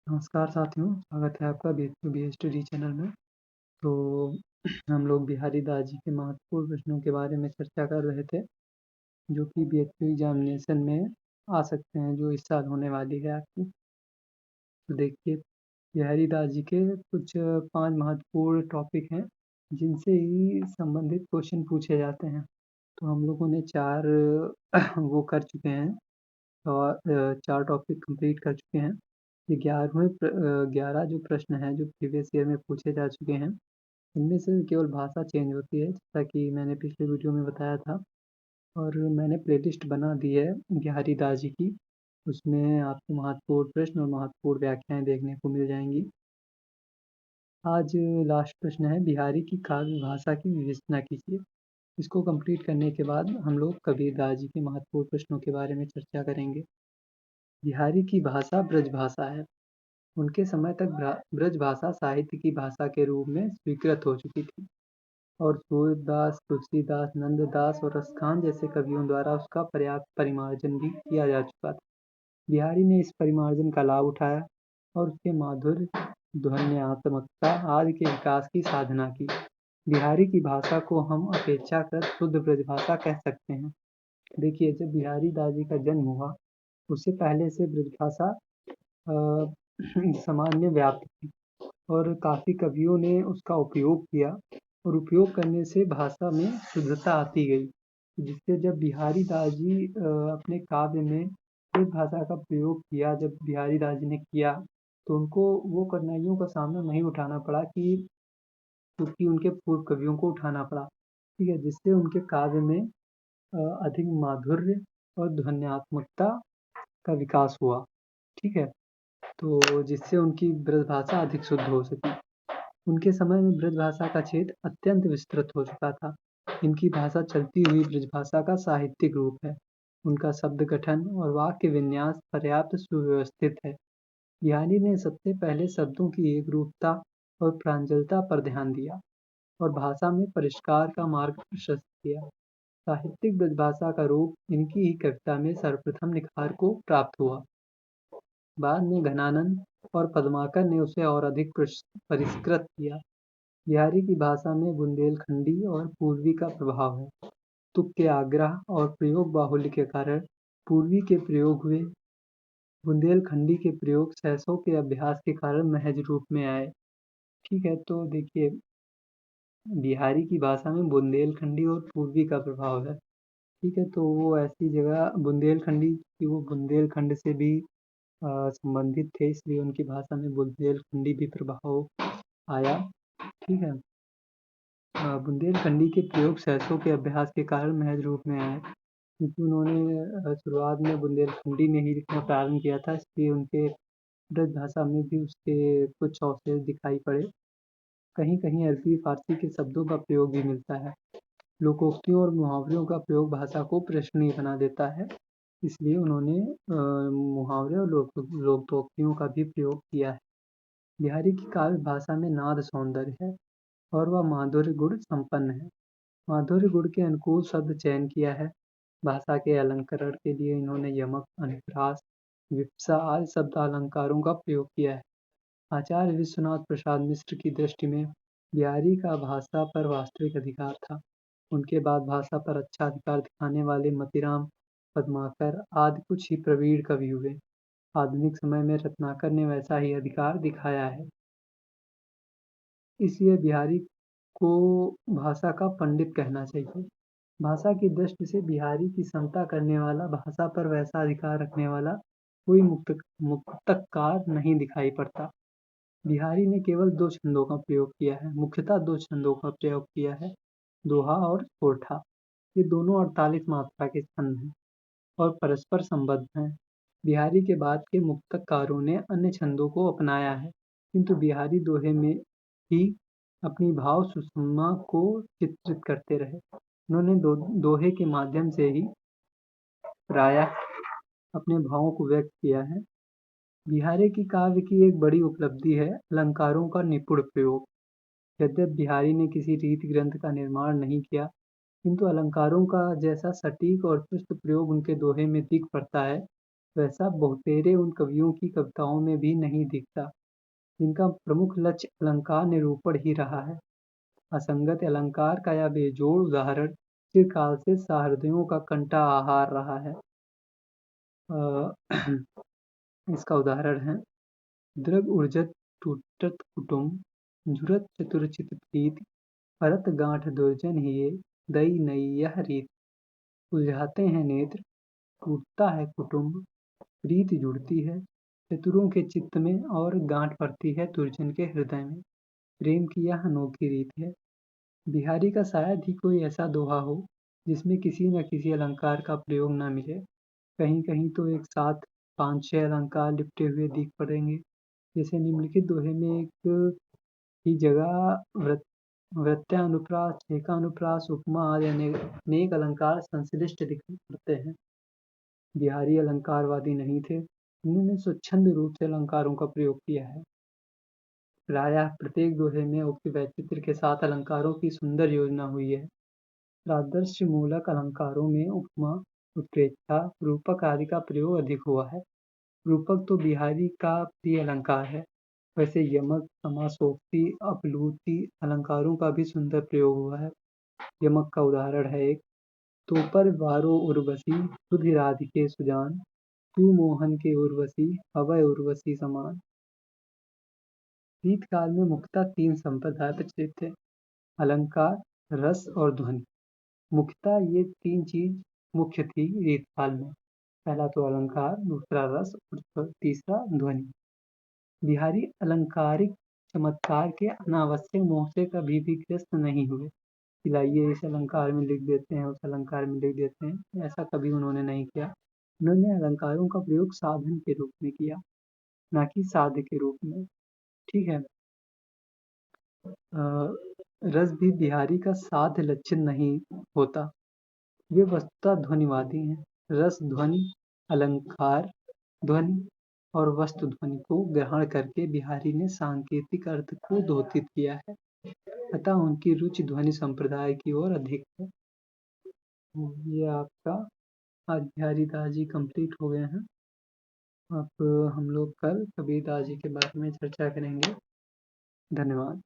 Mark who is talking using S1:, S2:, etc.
S1: नमस्कार साथियों, स्वागत है आपका बी स्टडी चैनल में। तो हम लोग बिहारी दास जी के महत्वपूर्ण प्रश्नों के बारे में चर्चा कर रहे थे, जो कि बीएचयू एग्जामिनेशन में आ सकते हैं, जो इस साल होने वाली है आपकी। तो देखिए, बिहारी दास जी के कुछ 5 महत्वपूर्ण टॉपिक हैं, जिनसे ही संबंधित क्वेश्चन पूछे जाते हैं। तो हम लोगों ने 4 वो कर चुके हैं और 4 टॉपिक कंप्लीट कर चुके हैं। ये 11 जो प्रश्न हैं, जो प्रीवियस ईयर में पूछे जा चुके हैं, इनमें से केवल भाषा चेंज होती है, जैसा कि मैंने पिछले वीडियो में बताया था। और मैंने प्लेलिस्ट बना दी है बिहारी दास जी की, उसमें आपको महत्वपूर्ण प्रश्न और महत्वपूर्ण व्याख्याएँ देखने को मिल जाएँगी। आज लास्ट प्रश्न है, बिहारी की काव्य भाषा की विवेचना कीजिए। इसको कंप्लीट करने के बाद हम लोग कबीर दास जी के महत्वपूर्ण प्रश्नों के बारे में चर्चा करेंगे। बिहारी की भाषा ब्रज भाषा है। उनके समय तक ब्रज भाषा साहित्य की भाषा के रूप में स्वीकृत हो चुकी थी और सूरदास, तुलसीदास, नंददास और रसखान जैसे कवियों द्वारा उसका पर्याप्त परिमार्जन भी किया जा चुका था। बिहारी ने इस परिमार्जन का लाभ उठाया और उसके माधुर्य, ध्वन्यात्मकता आदि के विकास की साधना की। बिहारी की भाषा को हम अपेक्षाकृत शुद्ध ब्रजभाषा कह सकते हैं। देखिए, जब बिहारी दास जी का जन्म हुआ, उससे पहले से ब्रजभाषा समाज में व्याप्त थी और काफ़ी कवियों ने उसका उपयोग किया और उपयोग करने से भाषा में शुद्धता आती गई, जिससे जब बिहारी दास जी अपने काव्य में इस भाषा का प्रयोग किया, जब बिहारी दास जी ने किया, तो उनको वो कठिनाइयों का सामना नहीं उठाना पड़ा क्योंकि उनके पूर्व कवियों को उठाना पड़ा, ठीक है, जिससे उनके काव्य में अधिक माधुर्य और ध्वन्यात्मकता का विकास हुआ, ठीक है। तो जिससे उनकी ब्रजभाषा अधिक शुद्ध हो सकी। उनके समय में ब्रजभाषा का क्षेत्र अत्यंत विस्तृत हो चुका था। इनकी भाषा चलती हुई ब्रजभाषा का साहित्यिक रूप है। उनका शब्द गठन और वाक्य विन्यास पर्याप्त सुव्यवस्थित है। बिहारी ने सबसे पहले शब्दों की एकरूपता और प्रांजलता पर ध्यान दिया और भाषा में परिष्कार का मार्ग प्रशस्त किया। साहित्यिक ब्रजभाषा का रूप इनकी ही कविता में सर्वप्रथम निखार को प्राप्त हुआ। बाद में घनानंद और पद्माकर ने उसे और अधिक परिष्कृत किया। बिहारी की भाषा में बुंदेलखंडी और पूर्वी का प्रभाव है। तुक के आग्रह और प्रयोग बाहुल्य के कारण पूर्वी के प्रयोग हुए, बुंदेलखंडी के प्रयोग सहसों के अभ्यास के कारण महज रूप में आए। ठीक है, तो देखिए, बिहारी की भाषा में बुंदेलखंडी और पूर्वी का प्रभाव है। ठीक है, तो वो ऐसी जगह बुंदेलखंडी की, वो बुंदेलखंड से भी संबंधित थे, इसलिए उनकी भाषा में बुंदेलखंडी भी प्रभाव आया। ठीक है, बुंदेलखंडी के प्रयोग सहसों के अभ्यास के कारण महज रूप में आए, क्योंकि उन्होंने शुरुआत में बुंदेलखंडी में ही लिखना प्रारंभ किया था, इसलिए उनके ब्रज भाषा में भी उसके कुछ अवशेष दिखाई पड़े। कहीं कहीं अरबी फारसी के शब्दों का प्रयोग भी मिलता है। लोकोक्तियों और मुहावरों का प्रयोग भाषा को प्रश्नीय बना देता है, इसलिए उन्होंने मुहावरे और लोकोक्तियों का भी प्रयोग किया है। बिहारी की काव्य भाषा में नाद सौंदर्य है और वह माधुर्य गुण संपन्न है। माधुर्य गुण के अनुकूल शब्द चयन किया है। भाषा के अलंकरण के लिए इन्होंने यमक, अनुप्रास, विप्सा आदि शब्द अलंकारों का प्रयोग किया है। आचार्य विश्वनाथ प्रसाद मिश्र की दृष्टि में बिहारी का भाषा पर वास्तविक अधिकार था। उनके बाद भाषा पर अच्छा अधिकार दिखाने वाले मतीराम, पद्माकर आदि कुछ ही प्रवीण कवि हुए। आधुनिक समय में रत्नाकर ने वैसा ही अधिकार दिखाया है। इसलिए बिहारी को भाषा का पंडित कहना चाहिए। भाषा की दृष्टि से बिहारी की समता करने वाला, भाषा पर वैसा अधिकार रखने वाला कोई मुक्तकार नहीं दिखाई पड़ता। बिहारी ने केवल 2 छंदों का प्रयोग किया है, मुख्यतः 2 छंदों का प्रयोग किया है, दोहा और सोरठा। ये दोनों 48 मात्रा के छंद हैं और परस्पर संबद्ध हैं। बिहारी के बाद के मुक्तकारों ने अन्य छंदों को अपनाया है, किंतु बिहारी दोहे में ही अपनी भाव सुषमा को चित्रित करते रहे। उन्होंने दोहे के माध्यम से ही प्रायः अपने भावों को व्यक्त किया है। बिहारी की काव्य की एक बड़ी उपलब्धि है अलंकारों का निपुण प्रयोग। यद्यपि बिहारी ने किसी रीति ग्रंथ का निर्माण नहीं किया, किंतु अलंकारों का जैसा सटीक और चुस्त प्रयोग उनके दोहे में दिख पड़ता है, वैसा बहुतेरे उन कवियों की कविताओं में भी नहीं दिखता, जिनका प्रमुख लक्ष्य अलंकार निरूपण ही रहा है। असंगत अलंकार का यह बेजोड़ उदाहरण चिरकाल से सहृदयों का कंठा आहार रहा है। इसका उदाहरण है द्रग उर्जत टूटत कुटुम्ब झुरत चतुरचित प्रीति भरत गांठ दुर्जन हिये दई नई यह रीत। उलझाते हैं नेत्र, टूटता है कुटुम्ब, प्रीति जुड़ती है चतुरों के चित्त में और गांठ पड़ती है दुर्जन के हृदय में। प्रेम की यह अनोखी रीत है। बिहारी का शायद ही कोई ऐसा दोहा हो जिसमें किसी न किसी अलंकार का प्रयोग न मिले। कहीं कहीं तो एक साथ 5-6 अलंकार लिपटे हुए दिख पड़ेंगे। जैसे निम्नलिखित दोहे में एक ही जगह वृत्यानुप्रास, छेकानुप्रास, उपमा आदि अनेक अलंकार संश्लिष्ट दिखाई पड़ते हैं। बिहारी अलंकारवादी नहीं थे, उन्होंने स्वच्छंद रूप से अलंकारों का प्रयोग किया है। प्रायः प्रत्येक दोहे में उक्त वैचित्र के साथ अलंकारों की सुंदर योजना हुई है। सादृश्य मूलक अलंकारों में उपमा, उत्प्रेक्षा, रूपक आदि का प्रयोग अधिक हुआ है। रूपक तो बिहारी का प्रिय अलंकार है। वैसे यमक, समासोक्ति, अपलूति अलंकारों का भी सुंदर प्रयोग हुआ है। यमक का उदाहरण है एक तो पर वारो उर्वशी सुधि राधिके सुजान तू मोहन के उर्वशी हवै उर्वशी समान। रीतकाल में मुख्यतः 3 संप्रदाय प्रचलित थे, अलंकार, रस और ध्वनि। मुख्यतः ये 3 चीज मुख्य थी रीतकाल में। पहला तो अलंकार, दूसरा रस और तीसरा ध्वनि। बिहारी अलंकारिक चमत्कार के अनावश्यक मोह से कभी भी ग्रस्त नहीं हुए कि लाइए इस अलंकार में लिख देते हैं, उस अलंकार में लिख देते हैं, ऐसा कभी उन्होंने नहीं किया। उन्होंने अलंकारों का प्रयोग साधन के रूप में किया, ना कि साध्य के रूप में। ठीक है। रस भी बिहारी का साध्य लक्षण नहीं होता, वे वस्तुतः ध्वनिवादी हैं। रस ध्वनि, अलंकार ध्वनि और वस्तु ध्वनि को ग्रहण करके बिहारी ने सांकेतिक अर्थ को द्योतित किया है, अतः उनकी रुचि ध्वनि संप्रदाय की ओर अधिक है। ये आपका आज बिहारीदास जी कंप्लीट हो गए हैं। अब हम लोग कल कबीरदास जी के बारे में चर्चा करेंगे। धन्यवाद।